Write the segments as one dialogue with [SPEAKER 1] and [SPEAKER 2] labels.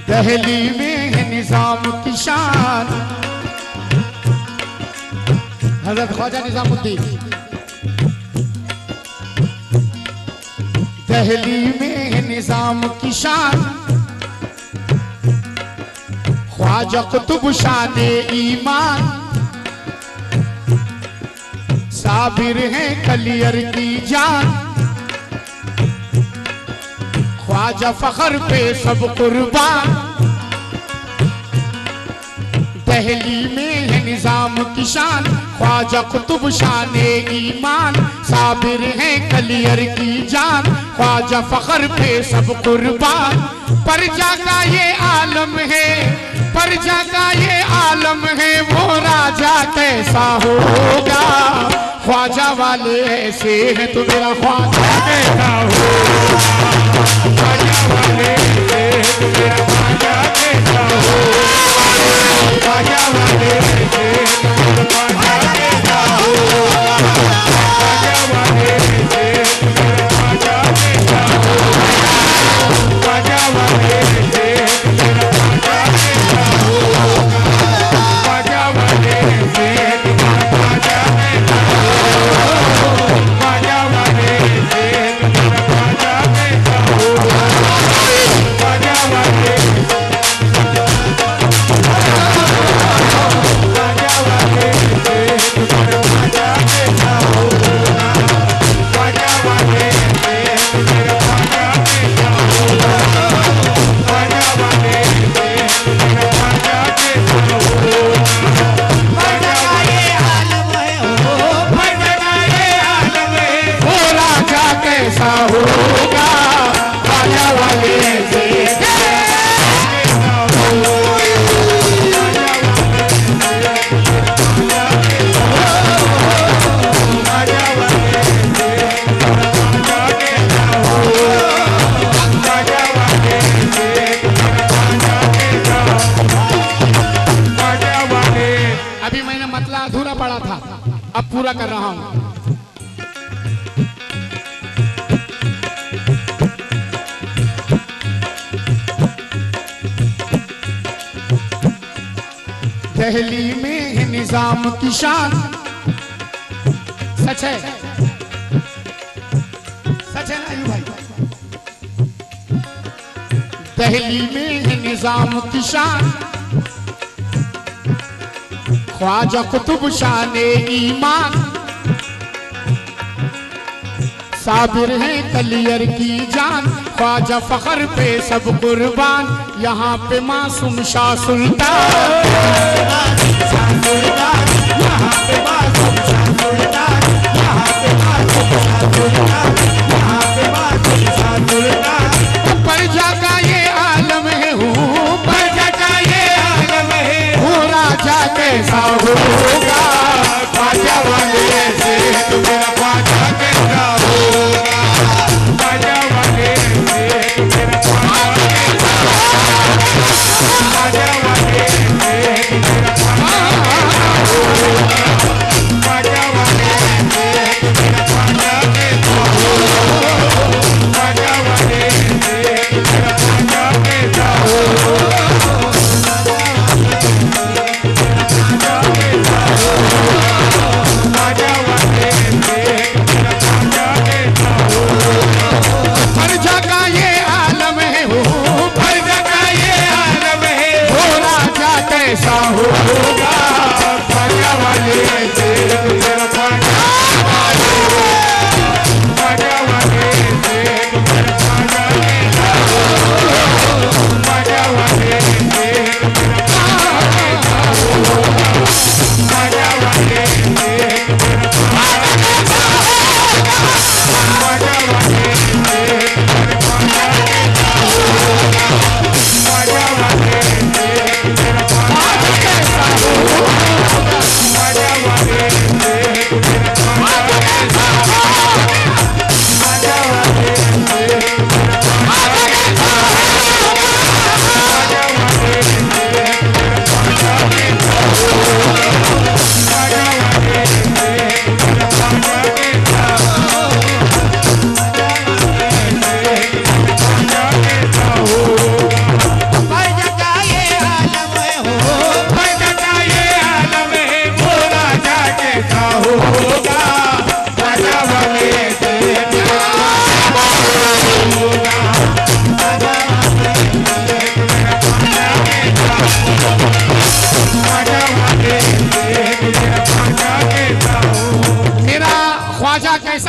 [SPEAKER 1] दहली में है निजाम की शान, हजरत ख्वाजा निजामुद्दीन। दहली में है निजाम की शान, ख्वाजा कुतुब शाने ईमान। साबिर है कलियर की जान, ख्वाजा फखर पे सब कुर्बान। दहली में है निजाम की शान, ख्वाजा कुतुब शाने ईमान। साबिर है कलियर की जान, ख्वाजा फखर पे सब कुर्बान। परजा का ये आलम है, परजा का ये आलम है, वो राजा कैसा होगा। ख्वाजा वाले ऐसे हैं तो मेरा ख्वाजा कैसा होगा। ख्वाजा वाले ऐसे हैं तो मेरा ख्वाजा कैसा होगा। ख्वाजा वाले ऐसे हैं तो मेरा ख्वाजा कैसा होगा। ख्वाजा वाले ऐसे हैं तो मेरा ख्वाजा कैसा होगा। ख्वाजा वाले ऐसे हैं तो मेरा ख्वाजा कैसा होगा। ख्वाजा वाले ऐसे हैं तो मेरा ख्वाजा कैसा होगा। ख्वाजा वाले ऐसे हैं तो मेरा ख्वाजा कैसा होगा। ख्वाजा वाले पूरा कर रहा हूं। दहली में है निजाम की शान, सच है, सच है ना अय्यूब भाई। दहली में है निजाम की शान, ख्वाजा कुतुब शाने ईमान। साबिर है कलियर की जान, ख्वाजा फखर पे सब कुर्बान। यहाँ पे मासूम शाह सुल्तान, यहाँ पे मासूम शाह सुल्तान, यहाँ पे मासूम शाह सुल्तान, यहाँ पे मासूम शाह सुल्तान। परजा का ये आलम है, परजा का ये आलम है, राजा कैसा होगा। ख्वाजा वाले ऐसे तो मेरा ख्वाजा कैसा होगा। ख्वाजा वाले ऐसे तो मेरा ख्वाजा कैसा होगा। ख्वाजा वाले ऐसे तो मेरा ख्वाजा कैसा होगा। ख्वाजा वाले ऐसे तो मेरा ख्वाजा कैसा होगा। ख्वाजा वाले ऐसे तो मेरा ख्वाजा कैसा होगा।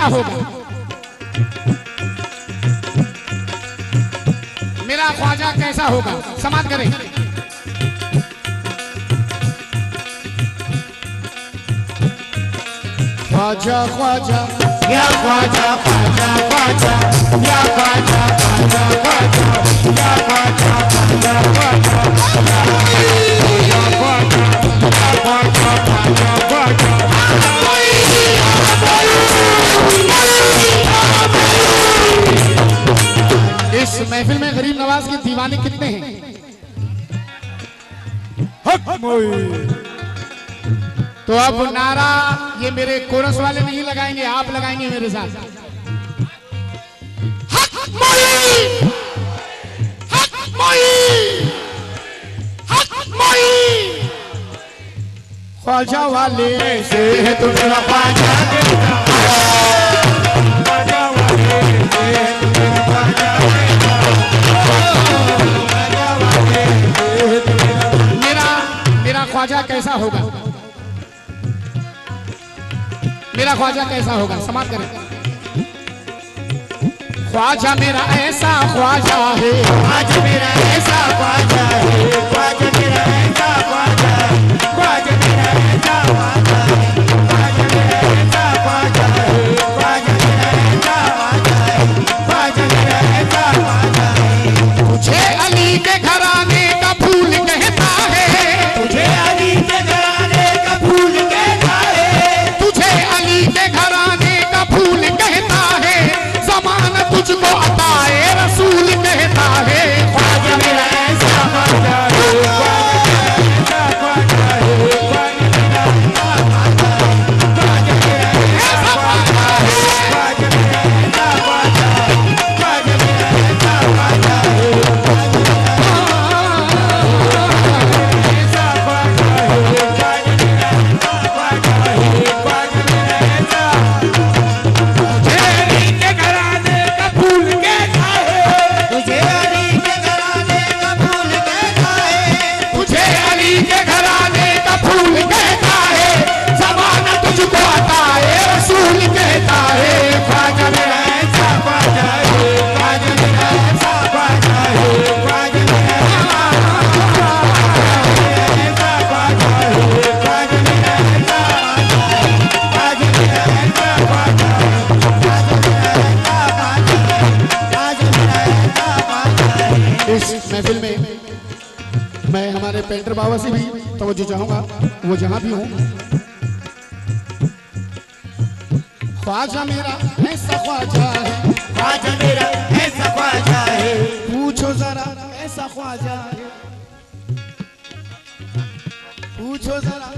[SPEAKER 1] होगा, मेरा ख्वाजा कैसा होगा, समाप्त करें। ख्वाजा ख्वाजा या ख्वाजा ख्वाजा ख्वाजा या ख्वाजा ख्वाजा ख्वाजा या ख्वाजा ख्वाजा ख्वाजा या ख्वाजा ख्वाजा ख्वाजा। इस महफिल में गरीब नवाज के दीवाने कितने हैं? तो अब नारा ये मेरे कोरस वाले नहीं लगाएंगे, आप लगाएंगे मेरे साथ। हक मोई, हक मोई, हक मोई। ख्वाजा वाले ऐसे है तो मेरा ख्वाजा देता, ख्वाजा वाले ऐसे है तो मेरा ख्वाजा देता, ख्वाजा वाले ऐसे है तो मेरा ख्वाजा कैसा होगा, मेरा ख्वाजा कैसा होगा, समाप्त करें। ख्वाजा मेरा ऐसा ख्वाजा है, ख्वाजा मेरा ऐसा ख्वाजा है, ख्वाजा मेरा ऐसा ख्वाजा है, ख्वाजा मेरा ऐसा ख्वाजा है, ख्वाजा मेरा ऐसा ख्वाजा है, ख्वाजा मेरा ऐसा ख्वाजा है, ख्वाजा मेरा ऐसा ख्वाजा है। तुझे अली के घराने का फूल कहता है, तुझे अली के घराने का फूल कहता है, तुझे अली के घराने का फूल कहता है, ज़माना तुझको अताए रसूल कहता है। ख्वाजा मेरा ऐसा ख्वाजा है, ख्वाजा मेरा ऐसा ख्वाजा है, ख्वाजा मेरा ऐसा ख्वाजा है, ख्वाजा मेरा ऐसा ख्वाजा है, ख्वाजा मेरा ऐसा ख्वाजा है, ख्वाजा मेरा ऐसा ख्वाजा है, महफिल में मैं हमारे पेंटर बाबा से भी तवज्जो चाहूंगा, वो जहां भी हूं। ख्वाजा मेरा ऐसा ख्वाजा है, ख्वाजा मेरा ऐसा ख्वाजा है, पूछो जरा ऐसा ख्वाजा है, पूछो जरा,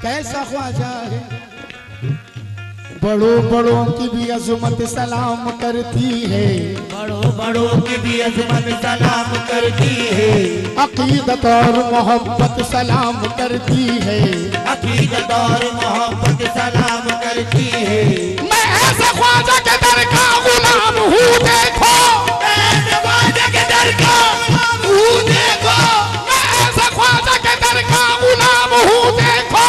[SPEAKER 1] कैसा ख्वाजा है। बड़ों बड़ों की भी अज़मत सलाम करती है, बड़ों बड़ों की भी अज़मत सलाम करती है, अक़ीदत और मोहब्बत सलाम करती है, अक़ीदत और मोहब्बत सलाम करती है। मैं ऐसे ख्वाजा के दर का गुलाम हूँ देखो, मैं ऐसे ख्वाजा के दर का हूँ देखो, मैं ऐसे ख्वाजा के दर का गुलाम हूँ देखो,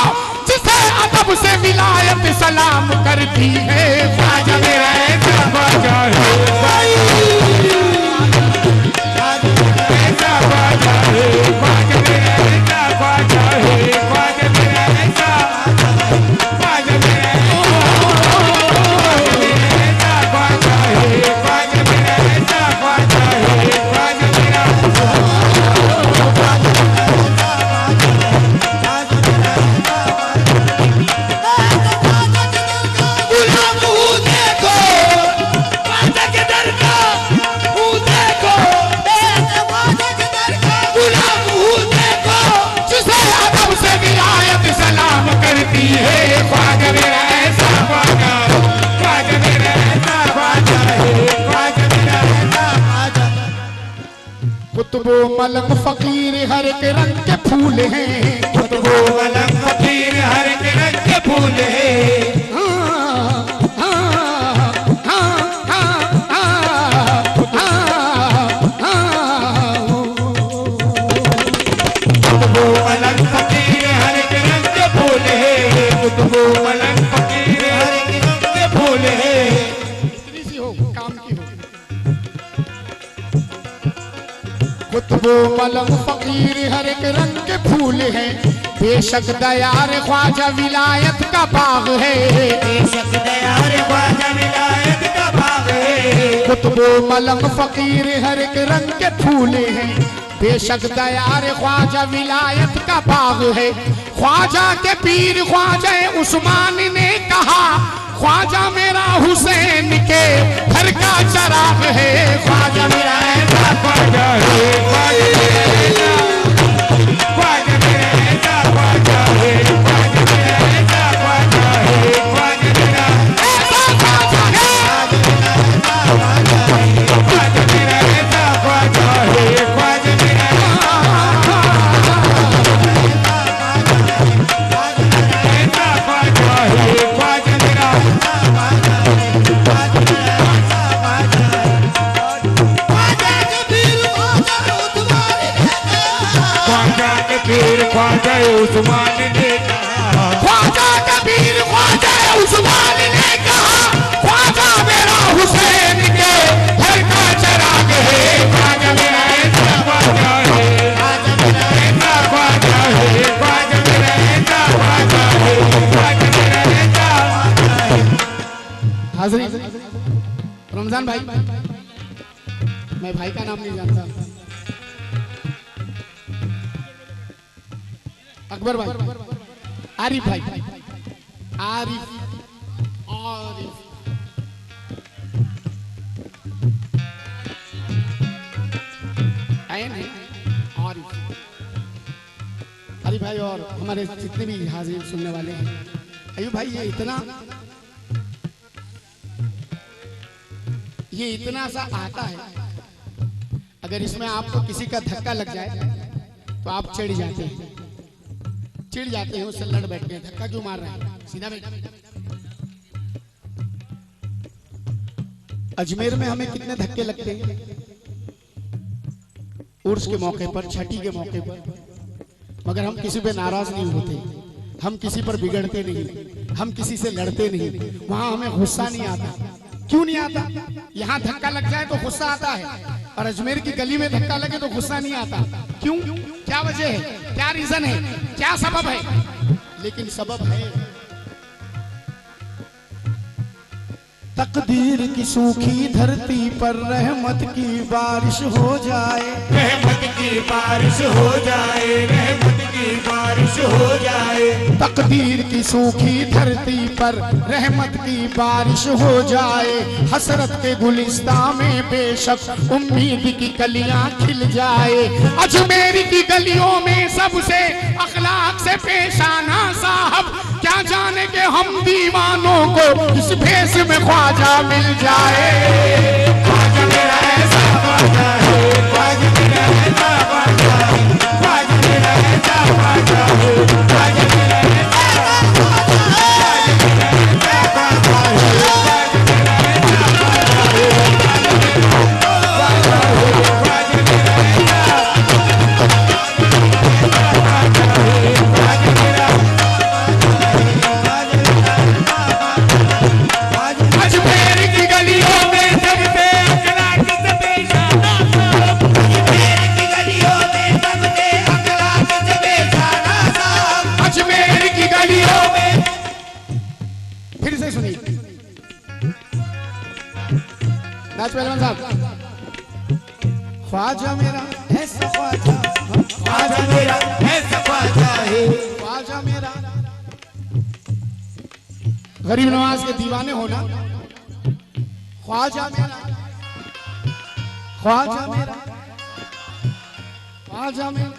[SPEAKER 1] जिसे अदब से विलायत सलाम करती है। ख्वाजा मेरा ऐसा ख्वाजा है, ख्वाजा मेरा ऐसा ख्वाजा है, ख्वाजा मेरा ऐसा ख्वाजा है, ख्वाजा मेरा ऐसा ख्वाजा मेरा ऐसा ख्वाजा है, ख्वाजा मेरा ऐसा ख्वाजा है, ख्वाजा मेरा कुतुबो मलक फकीर हर एक रंग के फूल हैं, कुतुबो मलक फकीर हर एक रंग के फूल हैं। कुतुबो मलक फकीर हर एक रंग के कुतुबो मलंग फकीर हर एक रंग के फूल हैं, बेशक दयार ख्वाजा विलायत का बाग है,
[SPEAKER 2] बेशक दयार ख्वाजा विलायत का बाग है।
[SPEAKER 1] कुतुबो मलंग फकीर हर एक रंग के फूल हैं, बेशक दयार ख्वाजा विलायत का बाग है। ख्वाजा के पीर ख्वाजा उस्मान ने कहा, ख्वाजा मेरा हुसैन के घर का चराग है, ख्वाजा मेरा ऐसा ख्वाजा है, ख्वाजा मेरा ऐसा, ख्वाजा मेरा ऐसा ख्वाजा है, ख्वाजा मेरा ऐसा ख्वाजा है, ख्वाजा मेरा ऐसा ख्वाजा है, ख्वाजा मेरा ऐसा ख्वाजा है, ख्वाजा मेरा ख्वाजा उस्मान ने कहा, ख्वाजा कबीर ख्वाजा उस्मान ने कहा, ख्वाजा मेरा हुसैन के घर का चराग है, ख्वाजा मेरा ऐसा ख्वाजा है, ख्वाजा मेरा ऐसा ख्वाजा है, ख्वाजा मेरा ऐसा ख्वाजा है, ख्वाजा मेरा ऐसा ख्वाजा है। हाज़रीन, रमजान भाई, मैं भाई का नाम नहीं जानता, अकबर भाई, आरिफ भाई, आरिफ आरिफ आए नहीं, आरिफ आरिफ भाई और हमारे जितने भी हाजिर सुनने वाले हैं, अयूब भाई ये इतना सा आता है, अगर इसमें आपको किसी का धक्का लग जाए तो आप चिढ़ जाते हैं, चिढ़ जाते हैं, उससे लड़ बैठते हैं, धक्का क्यों मार रहे हैं, सीधा बैठ। अजमेर में हमें कितने धक्के लगते हैं, उर्स के मौके पर, छठी के मौके पर, मगर हम किसी पे नाराज नहीं होते, हम किसी पर बिगड़ते नहीं, हम किसी से लड़ते नहीं, वहां हमें गुस्सा नहीं आता। क्यों नहीं आता? यहाँ धक्का लग जाए तो गुस्सा आता है, और अजमेर की गली में धक्का लगे तो गुस्सा नहीं आता। क्यों? क्या वजह है, क्या रीजन है, क्या सबब है? लेकिन सबब है तकदीर की सूखी धरती पर रहमत की बारिश हो जाए,
[SPEAKER 2] रहमत की बारिश हो जाए, रहमत की बारिश हो जाए।
[SPEAKER 1] तकदीर की सूखी धरती पर रहमत की बारिश हो जाए, हसरत के गुलिस्तां में बेशक उम्मीद की कलियां खिल जाए। अजमेर की गलियों में सबसे अखलाक से पेश आना साहब, क्या जाने के हम दीवानों को इस भेष में ख्वाजा मिल जाए।
[SPEAKER 2] ख्वाजा मेरा ऐसा ख्वाजा है, ख्वाजा मेरा ऐसा ख्वाजा है, ख्वाजा मेरा ऐसा ख्वाजा है, ख्वाजा मेरा ऐसा ख्वाजा है, ख्वाजा मेरा ऐसा ख्वाजा है,
[SPEAKER 1] पहलवान साहब, ख्वाजा मेरा ऐसा ख्वाजा,
[SPEAKER 2] ख्वाजा मेरा ऐसा ख्वाजा है,
[SPEAKER 1] ख्वाजा मेरा। गरीब नवाज के दीवाने होना, ख्वाजा मेरा, ख्वाजा मेरा, ख्वाजा मेरा।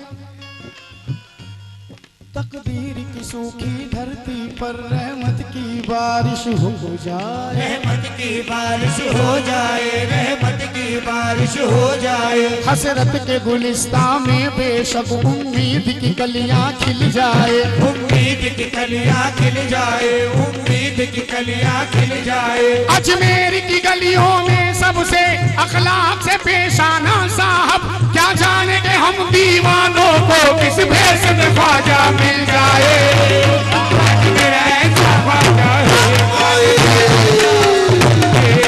[SPEAKER 1] तकदीर की सूखी धरती पर रहमत की बारिश हो जाए,
[SPEAKER 2] रहमत की बारिश हो जाए, रहमत की बारिश हो जाए।
[SPEAKER 1] हसरत के गुलिस्तां में बेशक उम्मीद की कलियां खिल जाए,
[SPEAKER 2] उम्मीद की कलियां खिल जाए, उम्मीद की कलियां खिल जाए।
[SPEAKER 1] अजमेर की गलियों में सबसे अखलाक से पेश आना साहब, क्या जाने के हम दीवानों को किस भेष में ख्वाजा मिल जाए।
[SPEAKER 2] ख्वाजा मेरा ऐसा ख्वाजा है,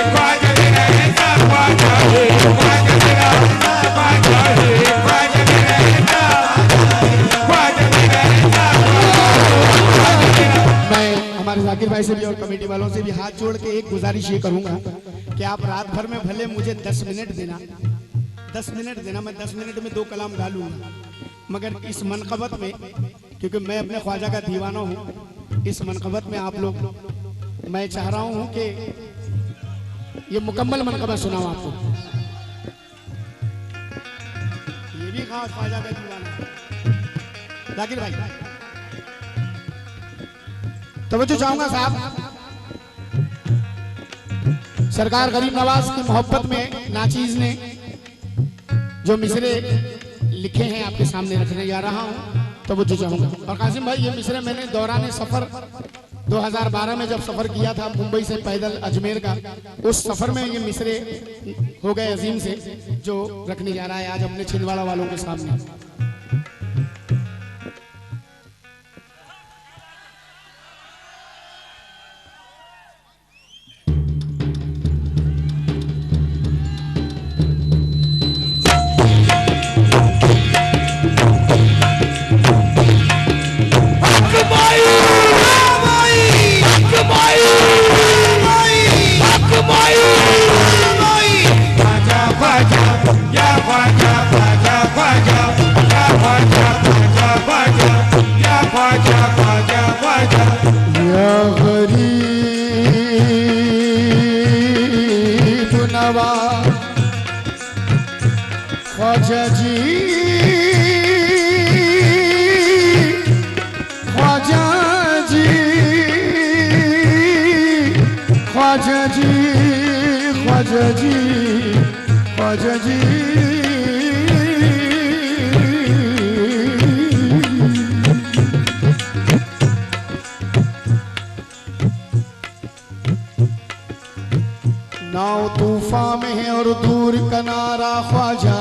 [SPEAKER 2] ख्वाजा मेरा ऐसा ख्वाजा है, ख्वाजा मेरा ऐसा ख्वाजा है, ख्वाजा
[SPEAKER 1] भाई से भी और कमेटी वालों से भी हाथ जोड़ के एक गुजारिश ये करूंगा कि आप रात भर में भले मुझे 10 मिनट देना, 10 मिनट देना, मैं 10 मिनट में 2 कलाम गा लूंगा, मगर इस मनकबत में, क्योंकि मैं अपने ख्वाजा का दीवाना हूँ, इस मनकबत में आप लोग, मैं चाह रहा हूँ कि ये मुकम्मल मनकबत सुनाऊं आपको। ये भी खास ख्वाजा का दीवाना है जाकिर भाई। तवज्जो चाहूंगा साहब, सरकार गरीब नवाज की मोहब्बत में नाचीज ने जो मिसरे लिखे हैं आपके सामने रखने जा रहा हूं, तवज्जो चाहूंगा। और कासिम भाई, ये मिसरे मैंने दौरान सफर 2012 में जब सफर किया था मुंबई से पैदल अजमेर का, उस सफर में ये मिसरे हो गए अजीम से, जो रखने जा रहा है आज अपने छिंदवाड़ा वालों के सामने। ख्वाजा जी, ख्वाजा जी, ख्वाजा जी, ख्वाजा जी, ख्वाजा जी, नाव तूफान में है और दूर किनारा ख्वाजा,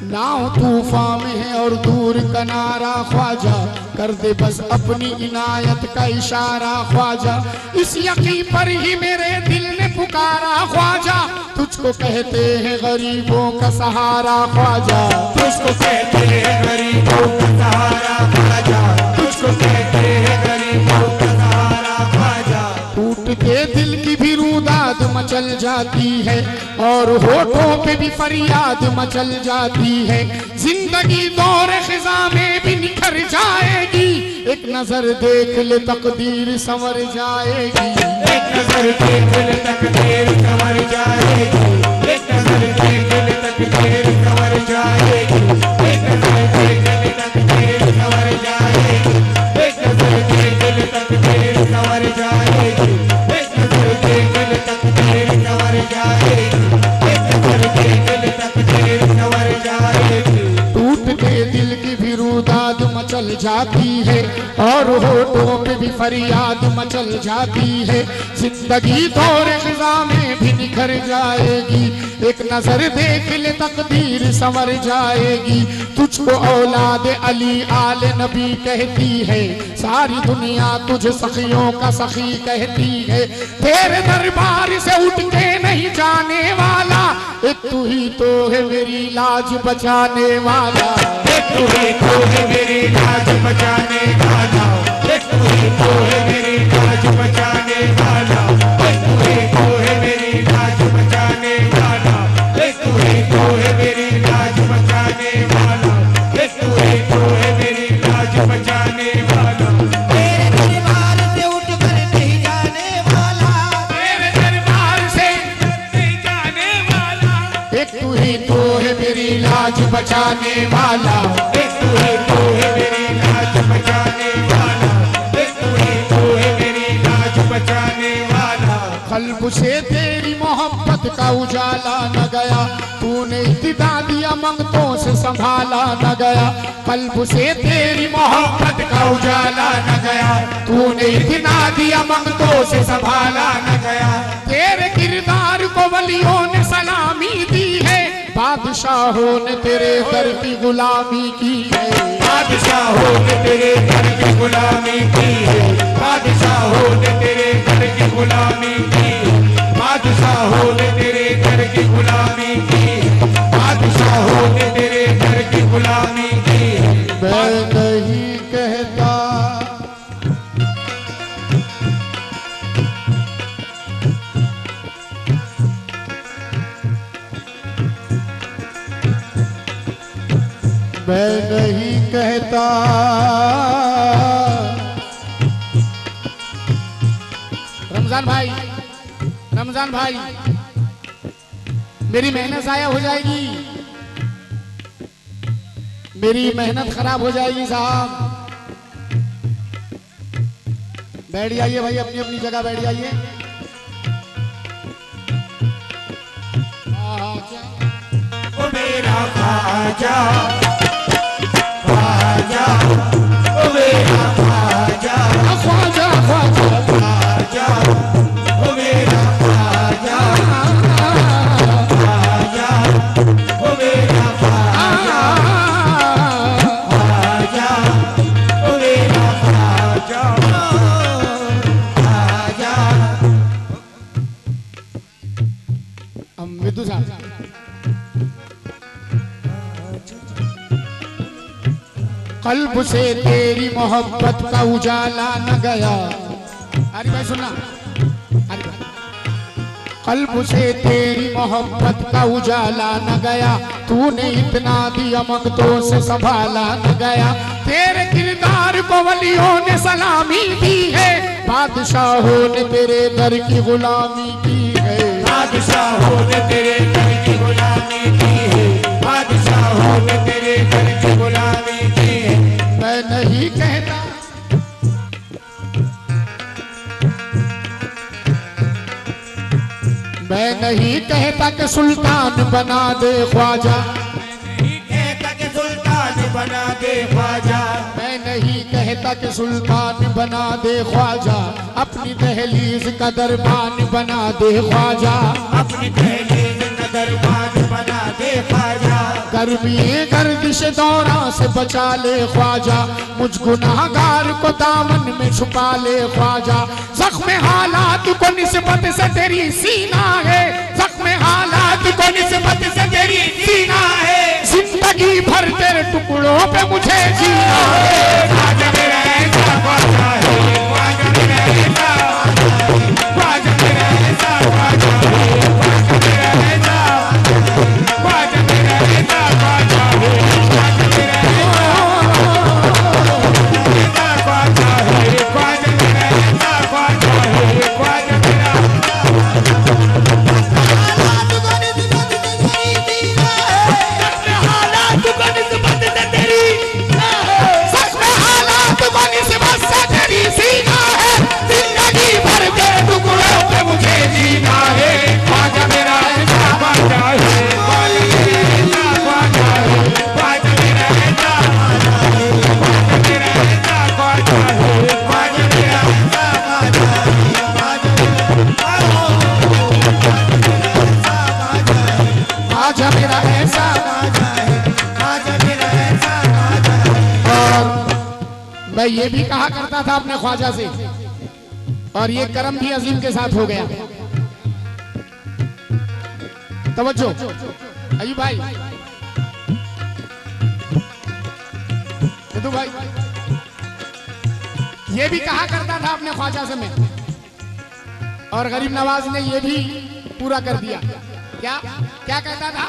[SPEAKER 1] नाव तूफान में है और दूर किनारा ख्वाजा, कर दे बस अपनी इनायत का इशारा ख्वाजा, इस यकीन पर ही मेरे दिल ने पुकारा ख्वाजा, तुझको कहते हैं गरीबों का सहारा ख्वाजा,
[SPEAKER 2] तुझको कहते हैं गरीबों का सहारा ख्वाजा, तुझको कहते हैं गरीबों का सहारा ख्वाजा।
[SPEAKER 1] टूट के दिल की भी रूदाद मचल जाती है और होठों पे भी फरियाद मचल जाती है, जिंदगी दौर खिजा में भी निखर जाएगी, एक नजर देख ले तकदीर संवर जाएगी,
[SPEAKER 2] एक नजर देख ले तकदीर संवर जाएगी, एक नजर देख ले तकदीर संवर जाएगी, एक नजर देख ले तकदीर संवर जाएगी, एक नजर देख ले तकदीर संवर जाएगी, एक नजर देख ले तकदीर संवर जाएगी, एक नजर देख ले तकदीर संवर जाएगी।
[SPEAKER 1] टूट के दिल की भी रूदाद मचल जाती है और होठों पे भी फरियाद मचल जाती है, जिंदगी दौर खिजा में भी निखर जाएगी, एक नजर देख ले तकदीर संवर जाएगी, तुझको औलाद अली आले नबी कहती है, सारी दुनिया तुझे सखियों का सखी कहती है, तेरे दरबार से उठ के नहीं जाने वाला, एक तू ही तो है मेरी लाज बचाने वाला,
[SPEAKER 2] एक तू ही तो है मेरी लाज बचाने वाला, एक तू ही तो है मेरी लाज बचाने वाला, एक तू ही तो है मेरी लाज बचाने वाला, एक तू ही तो है मेरी लाज बचाने वाला, एक तू ही तो है मेरी लाज बचाने वाला। तेरे दरबार से उठ कर नहीं जाने वाला,
[SPEAKER 1] तेरे दरबार से
[SPEAKER 2] नहीं जाने वाला,
[SPEAKER 1] एक तू ही तो है मेरी लाज बचाने वाला,
[SPEAKER 2] एक तू ही तो है मेरी लाज बचाने वाला, एक तू ही तो है मेरी लाज बचाने वाला।
[SPEAKER 1] कल्ब से तेरी मोहब्बत का उजाला न गया, तूने इब्तिदा दिया मंगतों से संभाला न गया, कल्ब से तेरी मोहब्बत का उजाला न गया, तूने इब्तिदा दिया मंगतों से संभाला न गया, तेरे किरदार को वलियों ने सलामी दी है, बादशाहों ने तेरे दर की गुलामी की है,
[SPEAKER 2] बादशाहों ने तेरे घर की गुलामी की है, बादशाहों ने तेरे घर की गुलामी की है, बादशाहों ने तेरे घर की गुलामी की है, बादशाहों ने तेरे घर की गुलामी की है।
[SPEAKER 1] मैं नहीं कहता मैं नहीं कहता रमजान भाई मेरी मेहनत जाया हो जाएगी, मेरी मेहनत खराब हो जाएगी साहब। बैठ जाइए भाई, अपनी अपनी जगह बैठ जाइए।
[SPEAKER 2] ओ मेरा ख्वाजा ख्वाजा, ओ मेरा ख्वाजा
[SPEAKER 1] ख्वाजा ख्वाजा
[SPEAKER 2] ख्वाजा, ओ मेरा ख्वाजा ख्वाजा, ओ मेरा ख्वाजा ख्वाजा, ओ मेरा ख्वाजा ख्वाजा।
[SPEAKER 1] हम विद्यु साहब कल्ब से तेरी मोहब्बत का उजाला न गया। अरे भाई सुनना, अरे भाई। कल्ब से तेरी मोहब्बत का उजाला न गया, तूने इतना दिया मगतों से संभाला न गया। तेरे किरदार को वलियों ने सलामी दी है, बादशाहों ने तेरे दर की गुलामी की है।
[SPEAKER 2] बादशाहों ने तेरे दर की गुलामी की है, बादशाहों ने तेरे दर की गुलामी की है।
[SPEAKER 1] मैं नहीं कहता मैं नहीं कहता कि सुल्तान बना दे ख्वाजा,
[SPEAKER 2] नहीं कहता कि सुल्तान बना दे ख्वाजा,
[SPEAKER 1] मैं नहीं कहता कि सुल्तान बना दे ख्वाजा, अपनी दहलीज का दरबान बना दे ख्वाजा,
[SPEAKER 2] अपनी दहलीज का दरबान बना दे ख्वाजा।
[SPEAKER 1] गर्मी गर्दिश दौरा से बचा ले ख्वाजा, मुझ गुनाहगार को दामन में छुपा ले ख्वाजा। जख्म हालात को निस्बत से तेरी सीना है, जख्म हालात को निस्बत से तेरी सीना है, जिंदगी भर तेरे टुकड़ों पे मुझे जीना है।
[SPEAKER 2] ख्वाजा मेरा ऐसा ख्वाजा है, ख्वाजा मेरा ऐसा ख्वाजा मेरा ऐसा ख्वाजा है, ख्वाजा मेरा ऐसा ख्वाजा मेरा ऐसा ख्वाजा है, ख्वाजा मेरा ऐसा ख्वाजा है, ख्वाजा मेरा ऐसा ख्वाजा है, ख्वाजा मेरा हालात को निस्बत से तेरी
[SPEAKER 1] जख्म हालात को निस्बत से तेरी सीना है, जिंदगी भर तेरे टुकड़ों पे मुझे जीना है।
[SPEAKER 2] ख्वाजा मेरा ऐसा ख्वाजा है, ख्वाजा मेरा ऐसा ख्वाजा है, ख्वाजा मेरा ऐसा ख्वाजा है, ख्वाजा मेरा ऐसा ख्वाजा है, ख्वाजा
[SPEAKER 1] ख्वाजा मेरा ऐसा
[SPEAKER 2] ख्वाजा है, ख्वाजा मेरा ऐसा ख्वाजा है।
[SPEAKER 1] और मैं ये भी कहा करता था अपने ख्वाजा से, और ये करम भी अजीम के साथ हो गया। तवज्जो अयूब भाई, सिद्धू भाई, ये भी कहा करता था अपने ख्वाजा से मैं, और गरीब नवाज ने ये भी पूरा कर दिया। क्या क्या कहता था?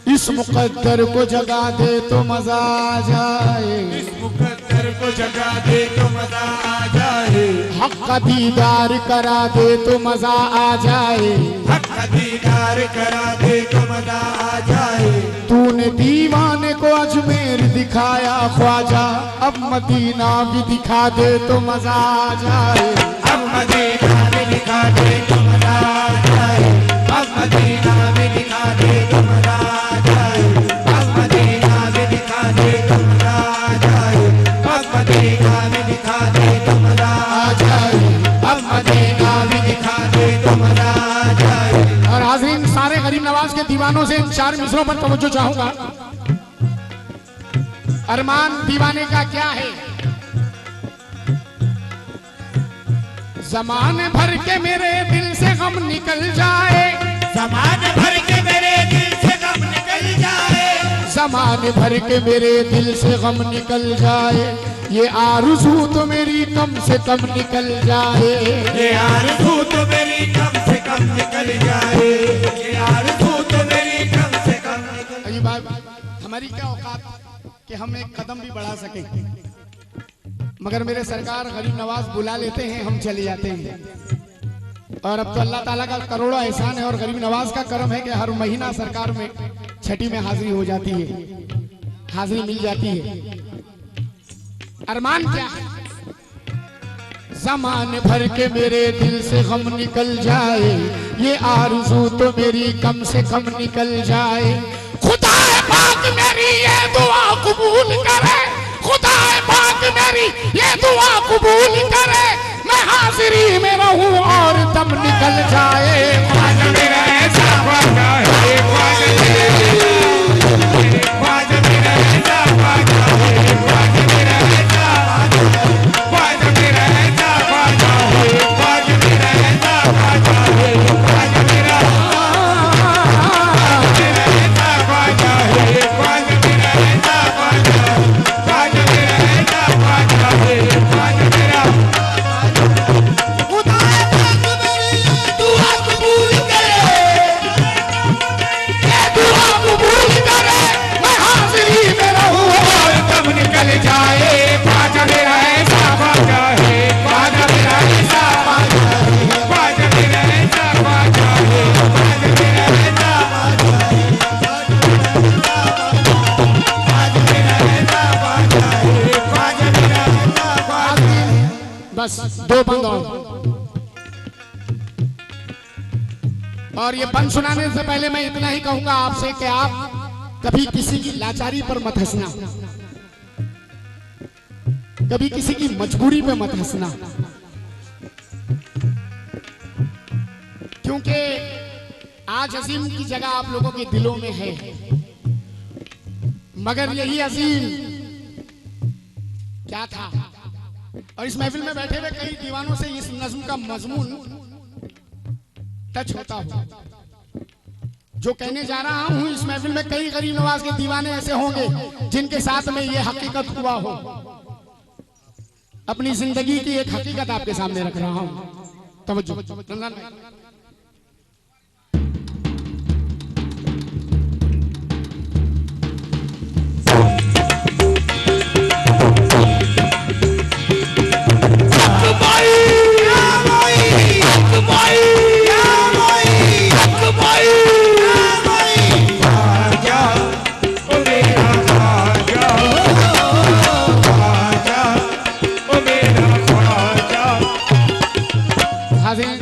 [SPEAKER 1] इस मुकद्दर को जगा दे तो मजा आ जाए,
[SPEAKER 2] इस मुकद्दर को जगा दे तो मजा आ जाए,
[SPEAKER 1] हक का दीदार करा दे तो मजा आ जाए,
[SPEAKER 2] हक का दीदार करा दे तो मजा आ जाए।
[SPEAKER 1] तूने दीवाने को अजमेर दिखाया ख्वाजा, अब मदीना भी दिखा दे तो मजा आ जाए।
[SPEAKER 2] अब मदीना में दिखा दे तो मजा आ जाए, अब मदीना में दिखा दे तो मजा आ जाए, अब मदीना में दिखा दे तो मजा आ जाए, अब मदीना में दिखा दे तो मजा आ जाए, अब मदीना में दिखा दे तो मजा आ जाए।
[SPEAKER 1] और हाज़रीन, सारे गरीब नवाज के दीवानों से इन 4 मिसरों पर तवज्जो चाहूंगा। अरमान दीवाने का क्या है? ज़माने भर के मेरे दिल से गम निकल जाए,
[SPEAKER 2] ज़माने भर के मेरे दिल से गम निकल जाए,
[SPEAKER 1] ज़माने भर के मेरे दिल से गम निकल जाए, ये आरज़ू तो मेरी कम से कम निकल जाए,
[SPEAKER 2] ये आरज़ू तो मेरी कम से कम निकल जाए, ये आरज़ू तो मेरी कम से कम निकल।
[SPEAKER 1] अजीब बात, हमारी हमारी क्या औकात कि हम एक कदम भी बढ़ा सकें, मगर मेरे सरकार गरीब नवाज बुला लेते हैं, हम चले जाते हैं। और अब तो अल्लाह ताला का करोड़ों एहसान है और गरीब नवाज का करम है कि हर महीना सरकार में छठी में हाजिरी हो जाती है, हाजिरी मिल जाती है। अरमान क्या है? ज़माने भर के मेरे दिल से गम निकल जाए, ये आरज़ू तो मेरी कम से कम निकल जाए। खुदा पाक मेरी ये दुआ कबूल करे, खुदा पाक मेरी ये दुआ कबूल करे, मैं हाजिरी में रहूं और दम निकल जाए। ख्वाजा मेरा ऐसा ख्वाजा है, ख्वाजा मेरा ऐसा ख्वाजा है, ख्वाजा मेरा ऐसा ख्वाजा मेरा ऐसा ख्वाजा है, ख्वाजा मेरा ऐसा ख्वाजा है, ख्वाजा मेरा ऐसा ख्वाजा है, ख्वाजा मेरा ऐसा ख्वाजा है, ख्वाजा मेरा ऐसा ख्वाजा है, ख्वाजा मेरा खुदा पाक मेरी दुआ कबूल करे, ये दुआ कबूल करे, मैं हाजिरी में रहूं और दम निकल जाए। ख्वाजा मेरा ऐसा ख्वाजा है, ख्वाजा मेरा ऐसा ख्वाजा है, ख्वाजा मेरा ऐसा ख्वाजा है, ख्वाजा मेरा ऐसा ख्वाजा है, ख्वाजा मेरा ऐसा ख्वाजा है, ख्वाजा मेरा ऐसा ख्वाजा है। बस दो बंद और ये बंद सुनाने से पहले मैं इतना ही कहूंगा आपसे कि आप कभी किसी की लाचारी पर मत हंसना, कभी किसी की मजबूरी पे मत हंसना, क्योंकि आज अजीम की जगह आप लोगों के दिलों में है, मगर यही अजीम क्या था। और इस महफिल में बैठे हुए कई दीवानों से इस नज्म का मजमून टच होता हो। जो कहने जा रहा हूं, इस महफिल में कई गरीब नवाज के दीवाने ऐसे होंगे जिनके साथ में ये हकीकत हुआ हो। अपनी जिंदगी की एक हकीकत आपके सामने रख रहा हूं, तवज्जो।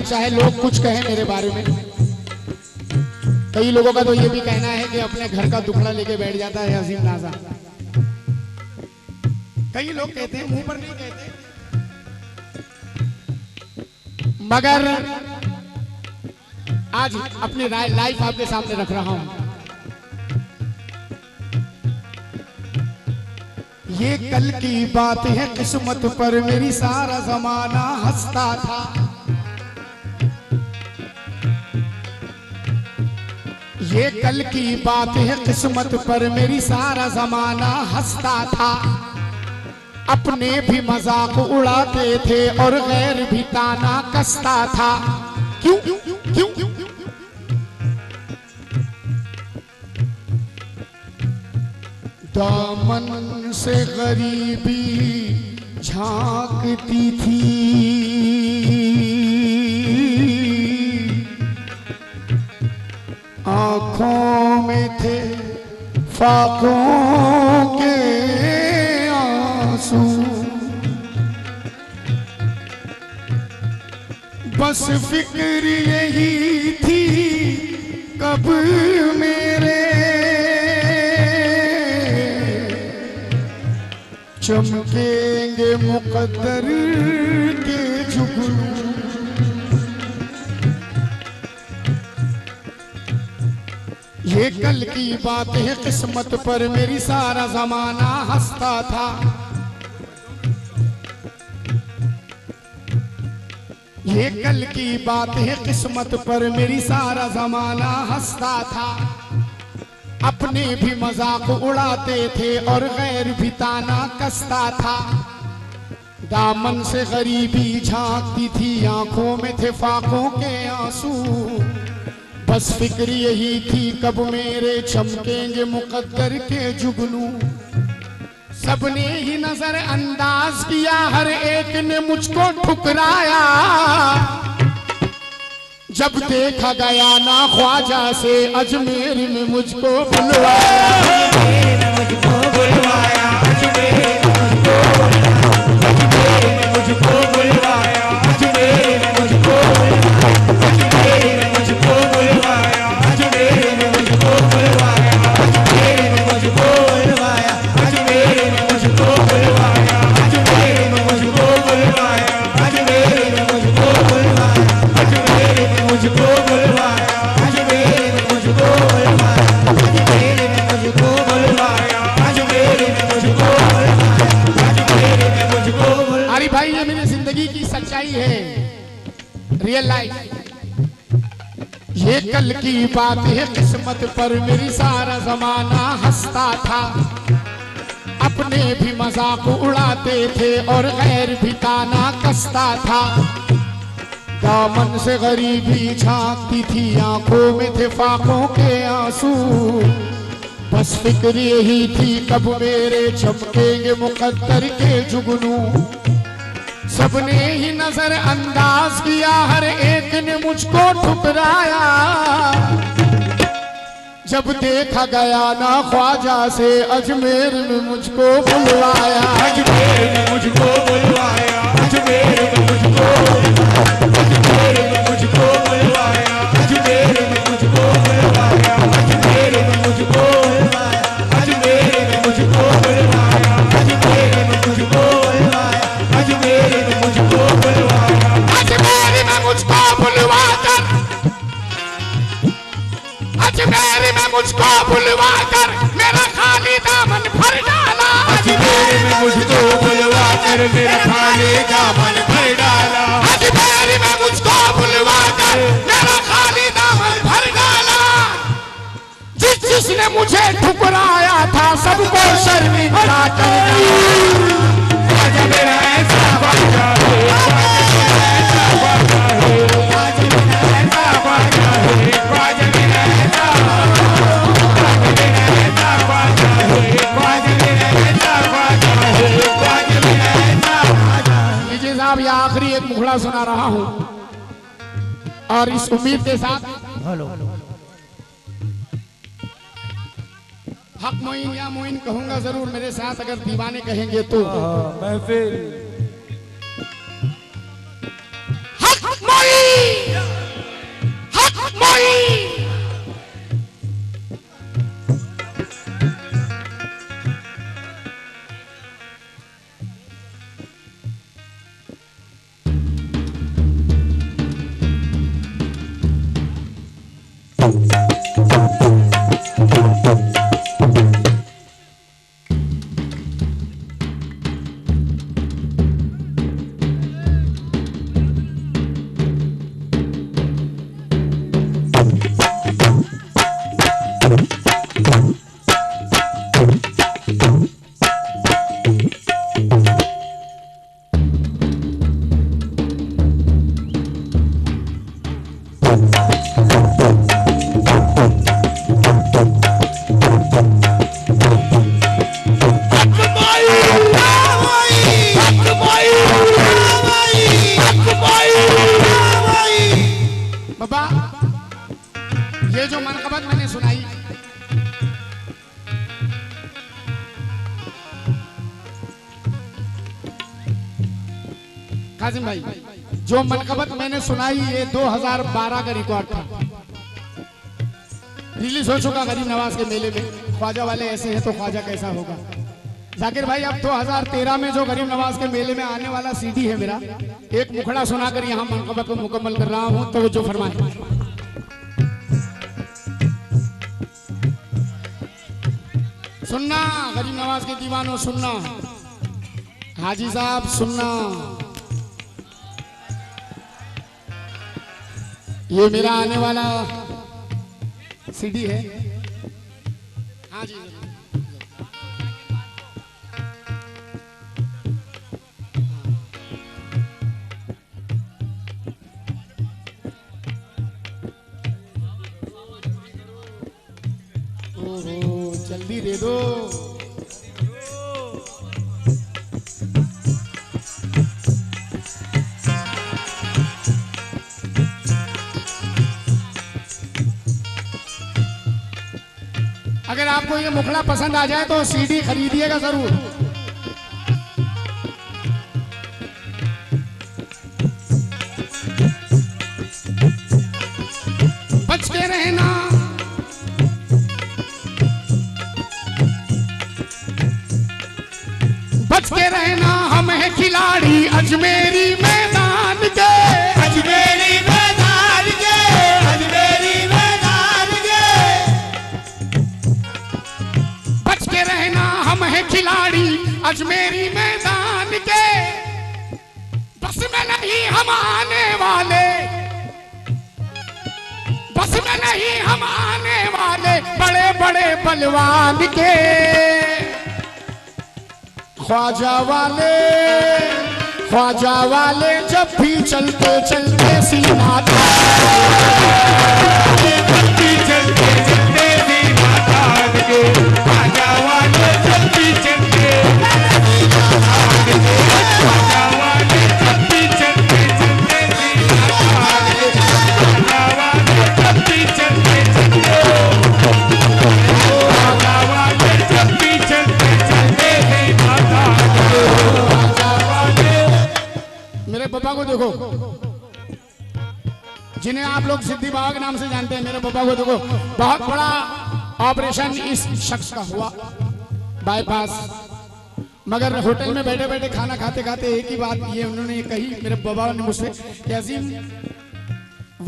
[SPEAKER 1] चाहे लोग कुछ कहें मेरे बारे में, कई लोगों का तो ये भी कहना है कि अपने घर का दुखड़ा लेके बैठ जाता है अजीम नाज़ा। कई लोग कहते हैं, मुंह पर नहीं कहते, मगर आज अपनी लाइफ आपके सामने रख रहा हूं। ये कल की बात है, किस्मत पर मेरी सारा जमाना हंसता था। ये कल की बात है, किस्मत पर मेरी सारा जमाना हंसता था। अपने भी मजाक उड़ाते थे और गैर भी ताना कसता था। क्यों क्यों क्यों क्यों? दामन से गरीबी झांकती थी, आंखों में थे फाकों के आंसू, बस फिक्र यही थी कब मेरे चमकेंगे मुकद्दर के जुगनू। ये कल की बात है, किस्मत पर मेरी सारा जमाना हंसता था। ये कल की बात है, किस्मत पर मेरी सारा जमाना हंसता था। अपने भी मजाक उड़ाते थे और गैर भी ताना कसता था। दामन से गरीबी झांकती थी, आंखों में थे फाकों के आंसू, बस फिक्र यही थी कब मेरे चमकेंगे मुकद्दर के जुगनू। सबने ही नजर अंदाज किया, हर एक ने मुझको ठुकराया। जब देखा गया ना ख्वाजा से अजमेर में मुझको बुलवाया।
[SPEAKER 2] अजमेर में मुझको बुलवाया, अजमेर में मुझको बुलवाया, अजमेर में मुझको बुलवाया, अजमेर में मुझको बुलवाया, अजमेर में मुझको बुलवाया, अजमेर में मुझको बुलवाया, अजमेर में मुझको बुलवाया, अजमेर में मुझको बुलवाया, अजमेर में मुझको बुलवाया, अजमेर में मुझको बुलवाया, अजमेर में मुझको बुलवाया, अजमेर में मुझको बुलवाया, अजमेर में मुझको बुलवाया, अजमेर में मुझको बुलवाया।
[SPEAKER 1] अरे भाई ये मेरी जिंदगी की सच्चाई है, रियल लाइफ। ये कल की बात है, किस्मत पर मेरी सारा जमाना हंसता था। अपने भी मजाक उड़ाते थे और गैर भी ताना कसता था। दामन से गरीबी झांकती थी, आंखों में थे फाकों के आंसू। बस फिक्र यही थी कब मेरे चमकेंगे मुकद्दर के जुगनू। सबने ही नजर अंदाज किया, हर एक ने मुझको ठुकराया। जब देखा गया ना ख्वाजा से अजमेर में मुझको बुलवाया।
[SPEAKER 2] अजमेर में मुझको बुलवाया, अजमेर में मुझको बुलवाया, अजमेर में मुझको बुलवाया, अजमेर में मुझको बुलवाया, अजमेर में मुझको बुलवाया, अजमेर में मुझको बुलवाया, अजमेर में मुझको बुलवाया, अजमेर में मुझको बुलवाया।
[SPEAKER 1] अजमेर में मुझको बुलवाकर, अजमेर में मुझको बुलवाकर मेरा खाली दामन भर डाला।
[SPEAKER 2] अजमेर में मुझको बुलवाकर मेरा खाली दामन भर डाला।
[SPEAKER 1] अजमेर में मुझको बुलवाकर मेरा खाली दामन भर डाला। जिसने मुझे ठुकराया था सबको शर्मिंदा कर दिया।
[SPEAKER 2] ख्वाजा मेरा ऐसा ख्वाजा है, ख्वाजा मेरा ऐसा ख्वाजा है, ख्वाजा मेरा ऐसा ख्वाजा है, ख्वाजा मेरा ऐसा ख्वाजा है, ख्वाजा मेरा ऐसा ख्वाजा है।
[SPEAKER 1] लीजिए साहब, ये आखिरी एक मुखड़ा सुना रहा हूं और इस उम्मीद के साथ हक मोइन या मोइन कहूंगा जरूर, मेरे साथ अगर दीवाने कहेंगे तो।
[SPEAKER 2] महफिल
[SPEAKER 1] हक मोइन, हक मोइन। बाबा, ये जो मनकबत मैंने सुनाई, काजिम भाई, जो मनकबत मैंने सुनाई ये 2012 का रिकॉर्ड था। रिलीज हो चुका गरीब नवाज के मेले में। ख्वाजा वाले ऐसे हैं तो ख्वाजा कैसा होगा। जाकिर भाई, अब 2013 में जो गरीब नवाज के मेले में आने वाला सीडी है मेरा, एक मुखड़ा सुनाकर यहाँ मनकबत को मुकम्मल कर रहा हूँ, तो जो फरमाए। सुनना गरीब नवाज के दीवानों, सुनना हाजी साहब, सुनना। ये मेरा आने वाला सीडी है। हाँ जी, ओहो जल्दी दे दो। अगर आपको ये मुखड़ा पसंद आ जाए तो सीडी खरीदिएगा जरूर। बच के रहना, बच के रहना, हम हैं खिलाड़ी अजमेरी मैदान के,
[SPEAKER 2] अजमेरी मैदान के, अजमेरी मैदान के।
[SPEAKER 1] बच के रहना, हम हैं खिलाड़ी अजमेरी मैदान के। बस में नहीं हम आने वाले, बस में नहीं हम आने वाले बड़े बड़े बलवान के। ख्वाजा वाले, ख्वाजा वाले जब भी चलते चलते सीना
[SPEAKER 2] जब भी चलते चलते सीना तान के, ख्वाजा वाले जब भी चलते, ख्वाजा वाले जब भी चलते चलते सीना तान के, ख्वाजा वाले जब भी चलते चलते, ख्वाजा वाले जब भी चलते चलते सीना तान के, ख्वाजा वाले।
[SPEAKER 1] मेरे पापा को देखो, जिन्हें आप लोग सिद्धि बाबा के नाम से जानते हैं, मेरे पापा को देखो, बहुत बड़ा ऑपरेशन इस शख्स का हुआ, बाईपास। मगर होटल में बैठे बैठे खाना खाते खाते एक ही बात ये उन्होंने कही, मेरे बाबा ने मुझसे, कि अजीम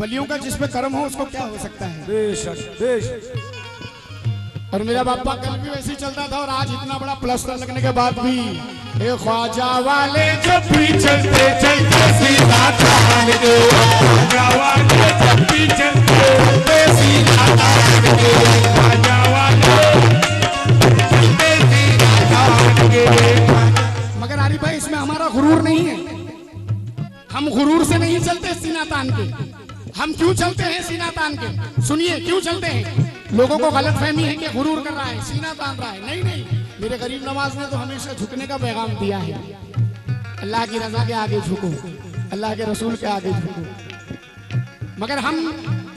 [SPEAKER 1] वलियों का जिस पे कर्म हो उसको क्या हो सकता है।
[SPEAKER 2] बेशक बेशक।
[SPEAKER 1] और मेरा बापा कल भी वैसे ही चलता था, और आज इतना बड़ा प्लास्टर लगने के बाद भी ए ख्वाजा वाले
[SPEAKER 2] जब भी चलते चलते सीधा तान के, ख्वाजा वाले जब भी चलते चलते सीधा तान के, ख्वाजा वाले चलते सीधा तान के।
[SPEAKER 1] मगर आरिफ भाई इसमें हमारा गुरूर नहीं है, हम गुरूर से नहीं चलते सीना तान के। हम क्यों चलते हैं सीना तान के? सुनिए क्यों चलते हैं। लोगों को गलत फहमी है कि गुरूर कर रहा है, सीना तान रहा है। नहीं नहीं, मेरे गरीब नवाज ने तो हमेशा झुकने का पैगाम दिया है। अल्लाह की रजा के आगे झुको, अल्लाह के रसूल के आगे झुको। मगर हम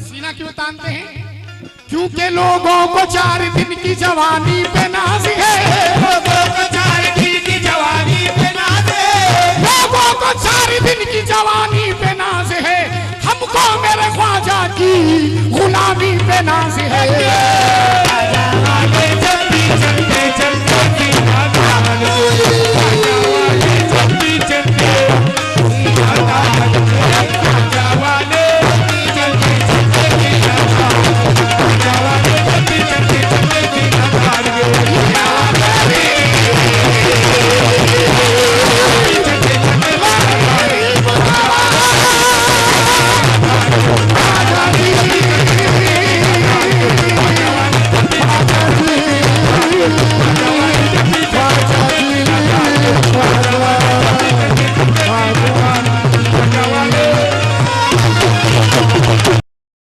[SPEAKER 1] सीना क्यों तानते हैं? क्योंकि लोगों को 4 दिन की जवानी पे नाज है,
[SPEAKER 2] लोगों को 4 दिन की जवानी पे नाज है,
[SPEAKER 1] लोगों को 4 दिन की जवानी पे नाज है, हमको मेरे ख्वाजा की गुलामी पे नाज है।